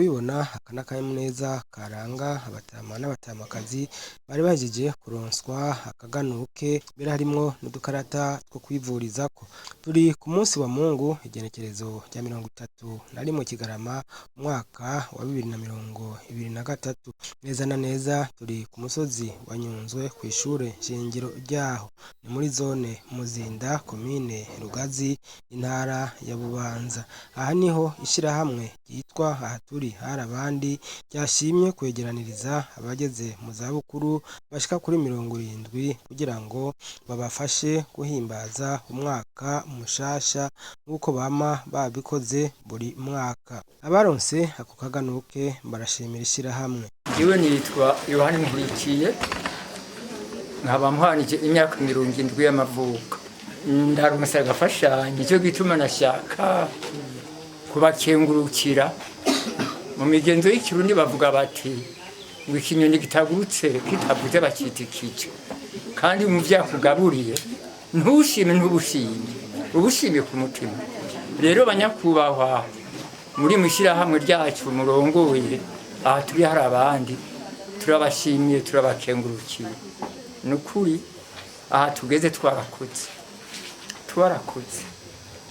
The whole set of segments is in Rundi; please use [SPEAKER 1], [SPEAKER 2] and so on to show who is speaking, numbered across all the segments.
[SPEAKER 1] kubibona akanakamuneza karanga abatama n'abatamakazi bari bahejeje kuronswa akaganuke mbere harimwo n'udukarata two kwivurizako. Turi ku munsi wa Mungu igenekerezo rya 31 Kigarama umwaka wa 2023, neza na neza turi ku musozi wa Nyunzwe kw'ishure shingiro ryaho, ni muri zone Muzinda komine Rugazi intara ya Bubanza. Aha niho ishirahamwe ryitwa aha turi hari abandi ryashimye kwegeraniriza abageze mu zabukuru bashika kuri 70 kugira ngo babafashe guhimbaza umwaka mushasha nk'uko bama babikoze buri mwaka. Abaronse ako kaganuke barashimira ishirahamwe.
[SPEAKER 2] Jewe nitwa Yohani Nkurikiye, nkaba mpwanije imyaka 70 y'amavuko. Ndaronse agafashanyo, cyo gituma nashaka kubakengurukira. Mu migenzo y'ikirundi bavuga bati ngo ikinyoni kitagurutse kitavuze bakita ikico, kandi mu vyakugaburiye ntushime ubushime ku mutima. Rero banyakubahwa muri mushirahamwe ryacu murongoye aha turi hari abandi turabashimiye turabakengurukiye. Nukuri aha tugeze twarakoze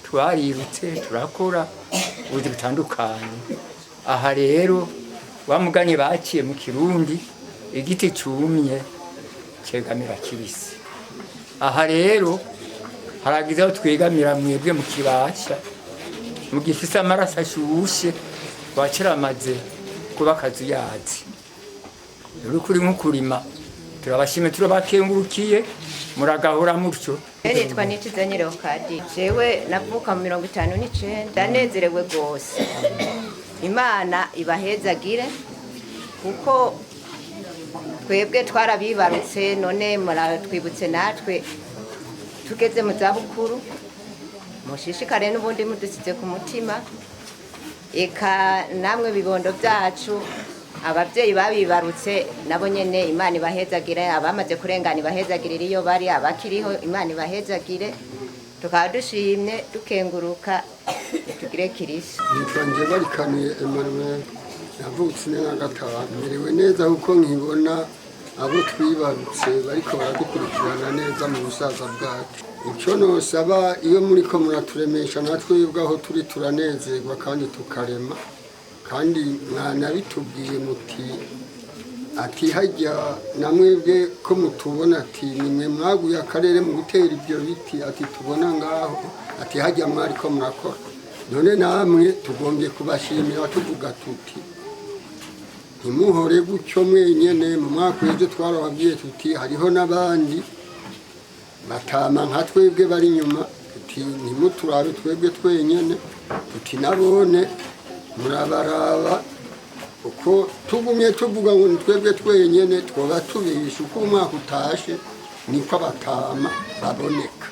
[SPEAKER 2] twarirutse turakora ubuzi butandukanye. Aha rero wamuganye baciye mu Kirundi igiti cumye cegamira kibisi. Aha rero haragize aho twegamira mwebwe mu kibasha mu gifise amaraso ashushe twaciramaze kuba akazuyazi. Rero kuri nk'ukurima turabashime turabakengurukiye muragahora mutyo.
[SPEAKER 3] Nitwa Nitizanyiro Kadi, jewe navuka mu 59 ndanezerewe gose. Imana ibahezagire kuko twebwe twarabibarutse none muratwibutse natwe tugeze mu zabukuru, mushishikare n'ubundi mudusize ku mutima. Eka namwe bibondo byacu abavyeyi babibarutse nabo nyene Imana ibahezagire, abamaze kurengana ibahezagirira iyo bari, abakiriho Imana ibahezagire. Tukaba dushimye dukenguruka tugire Kristo.
[SPEAKER 4] Nitwanje barikaniye Emmanuel, navutse na gatanu, merewe neza kuko nkibona abo twibarutse bariko baradukurikirana neza mu busaza bwacu. Ico nosaba iyo muriko muraturemesha natwe ubwaho turi turanezerwa kandi tukarema, kandi mwana bitubwiye muti ati hajya namwebwe ko mutubona ati nimwe mwaguye akarere mu gutera ibyo biti, ati tubona ngaho ati hajya mwari ko murakora. None namwe tugombye kubashimira tuvuga tuti ntimuhore gutyo mwenyene. Mu mwaka w'ejo twarababwiye tuti hariho n'abandi batama nka twebwe bari inyuma, tuti ntimuturabe twebwe twenyene, tuti nabone murabaraba uko tugumye tuvuga ngo twebwe twenyene twoba tubisha uko umwaka utashe niko abatama baboneka.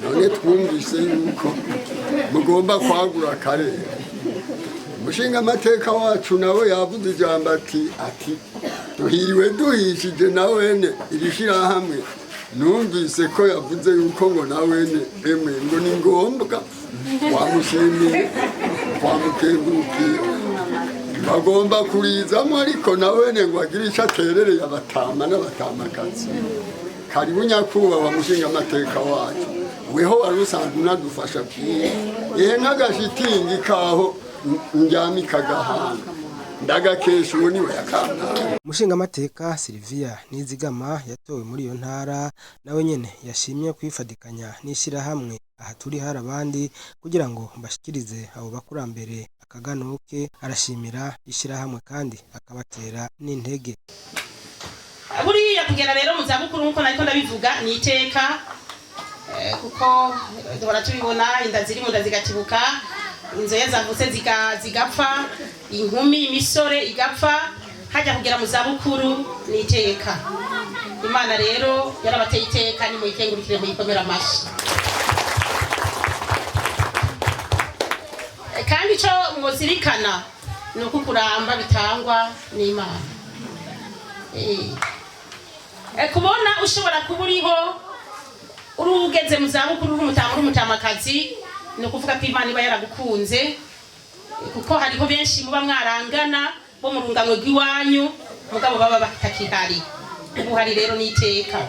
[SPEAKER 4] None twumvise yuko mugomba kwagura akarere. Umushinga amateka wacu nawe yavuze ijambo ati duhiriwe duhishije nawene irishirahamwe. Numvise ko yavuze yuko ngo nawene emwe ngo ni ngombwa wamushimiye wamukengurukiye bagomba kurizamo, ariko nawene ngo agire ico aterereye abatama n'abatamakazi. Karibu nyakubahwa mushinga amateka wacu, weho wari usanzwe unadufasha byiye nk'agashitingi kaho njyamika gahanga ndagakesha uwo niwe yakanta.
[SPEAKER 1] Umushinga amateka Silvia Nizigama yatowe muri iyo ntara nawe nyene yashimye kwifadikanya n'ishirahamwe aha turi hari abandi kugira ngo bashikirize abo bakurambere akaganuke. Arashimira ishirahamwe kandi akabatera n'intege.
[SPEAKER 5] Buriya kugera rero mu zabukuru nkuko nariko ndabivuga ni iteka, kuko duhora tubibona inda ziri mu nda zigatibuka, inzoya zavutse zigapfa, inkumi imisore igapfa, hajya kugera mu zabukuru ni iteka. Imana rero yarabateye iteka, ni muyikengurukire muyikomera amashi. Kandi ico mwozirikana ni uko kuramba bitangwa n'Imana. Kubona ushobora kuba uriho urugeze mu zabukuru uri umutamakazi, ni ukuvuga ko Imana iba yaragukunze kuko hariho benshi muba mwarangana bo mu rungano rw'iwanyu mugabo baba batakihari. Ubu hari rero n'iteka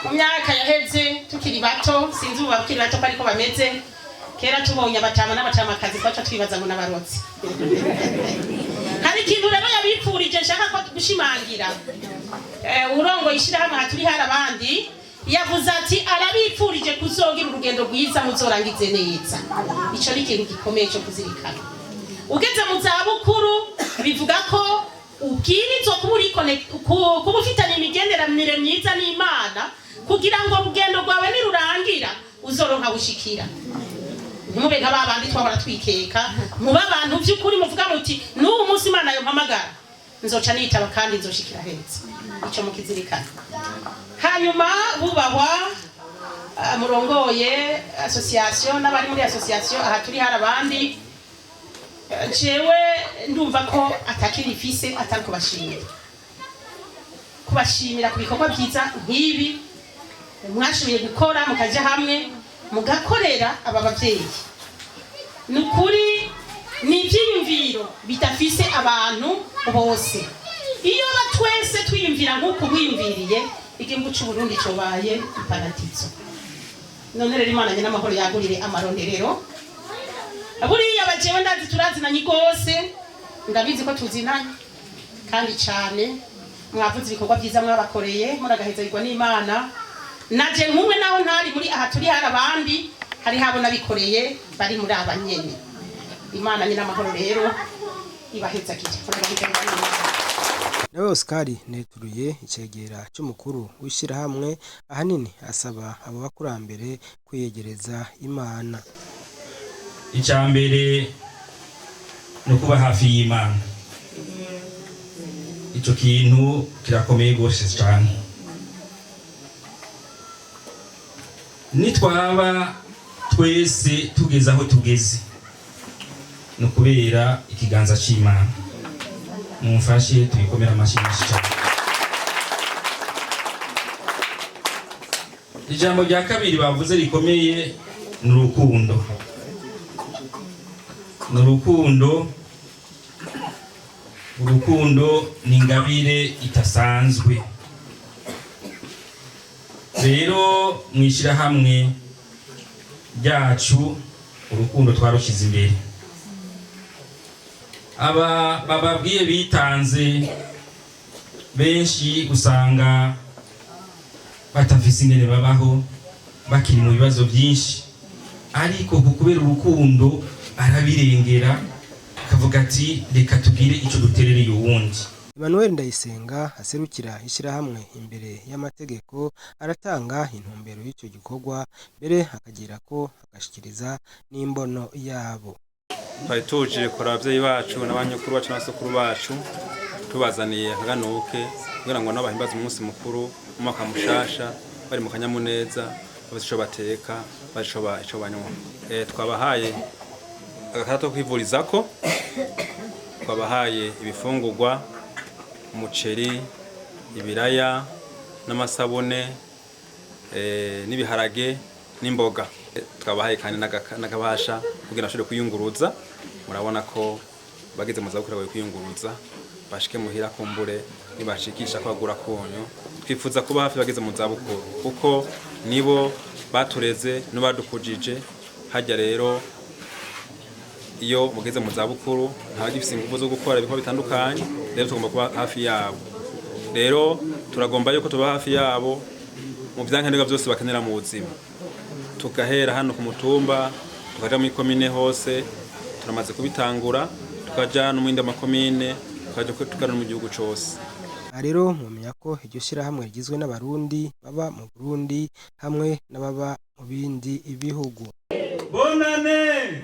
[SPEAKER 5] mu myaka yaheze tukiri bato, sinzi ubu bakiri bato ariko bameze. Kera tubonye abatama n'abatamakazi twaca twibaza ngo n'abarotsi. Hari ikintu rero yabipfurije nshaka ko gushimangira. Urongo ishirahamwe haturi hari abandi yavuze ati arabipfurije kuzogira urugendo rwiza muzorangize neza. Ico ni ikintu gikomeye cyo kuzirikana. Ugeze mu zabukuru bivuga ko ubwirizwa kuba ufitanye imigenderanire myiza n'Imana kugira ngo urugendo rwawe nirurangira uzoronka bushikira. Ntimube nka babandi twahora twikeka, muba abantu by'ukuri muvuga muti n'ubu munsi Imana yo mpamagara nzoca nitaba kandi nzoshikira heza. Ico mukizirikana. Hanyuma bubahwa murongoye association n'abari muri association aha turi hari abandi, jewe ndumva ko atakiri fise atari kubashimira ku bikorwa byiza nk'ibi mwashoboye gukora mukaja hamwe mugakorera aba bavyeyi. Nukuri ni ivyiyumviro bitafise abantu bose. Iyo batwese twiyumvira nk'uko bwiyumviriye igihugu cy'u Burundi cobaye iparadizo. None rero Imana nyina amahoro yagurire amaronderero. Buriya bajewe ndazi turazinanye gose, ndabizi ko tuzinanye kandi cyane. Mwavuze ibikorwa byiza mwabakoreye muragahezerwa n'Imana. Naje nkumwe naho ntari muri aha turi hari abandi hari habo nabikoreye bari muri abanyene. Imana nyina amahoro rero ibaheza kije.
[SPEAKER 1] Nawe Oscar neturuye icegera cy'umukuru w'ishirahamwe ahanini asaba abo bakurambere kwiyegereza Imana.
[SPEAKER 6] Icambere no kuba hafi y'Imana. Ico kintu kirakomeye gose cyane. Nitwaba twese tugeze aho tugeze no kubera ikiganza c'Imana. Mumfashe tubikomera amashimisho cyane. Ijambo rya kabiri bavuze rikomeye ni urukundo. Urukundo ni ingabire itasanzwe. Rero mwishira hamwe ryacu urukundo twarushize imbere. Aba bababwiye bitanze benshi usanga batafise ingene babaho bakiri mu bibazo byinshi, ariko kubera urukundo arabirengera akavuga ati reka tugire ico duterereye uwundi.
[SPEAKER 1] Emmanuel Ndayisenga aserukira ishirahamwe imbere y'amategeko aratanga intumbero y'icyo gikorwa mbere akagira ko agashikiriza n'imbono yabo.
[SPEAKER 7] Twari tuje kora abavyeyi bacu n'abanyukuru bacu n'abasokuru bacu tubazaniye akaganuke kugira ngo n'abahimbaza umunsi mukuru umwaka mushasha bari mu kanyamuneza bafite ico bateka bari ico banywa. Twabahaye agakarato kwivurizako, twabahaye ibifungurwa, umuceri, ibiraya n'amasabune n'ibiharage n'imboga. Twabahaye kandi n'agabasha kugira ashobore kwiyunguruza. Murabona ko bageze mu zabukuru bagiye kwiyunguruza bashike muhira kumbure nibashikisha kwagura konyo. Twifuza kuba hafi bageze mu zabukuru kuko nibo batureze n'abadukujije. Hajya rero iyo mugeze mu zabukuru ntabagifise ingufu zo gukora ibikorwa bitandukanye, rero tugomba kuba hafi yabo. Rero turagomba yuko tuba hafi yabo mu byankenerwa byose bakenera mu buzima. Tukahera hano ku mutumba tukaja muri komine hose turamaze kubitangura, tukaja no mu indi makomine, tukaja mu gihugu cyose.
[SPEAKER 1] Rero mumenya ko iryo shirahamwe rigizwe n'abarundi baba mu Burundi hamwe n'ababa mu bindi ibihugu.
[SPEAKER 6] Bonane!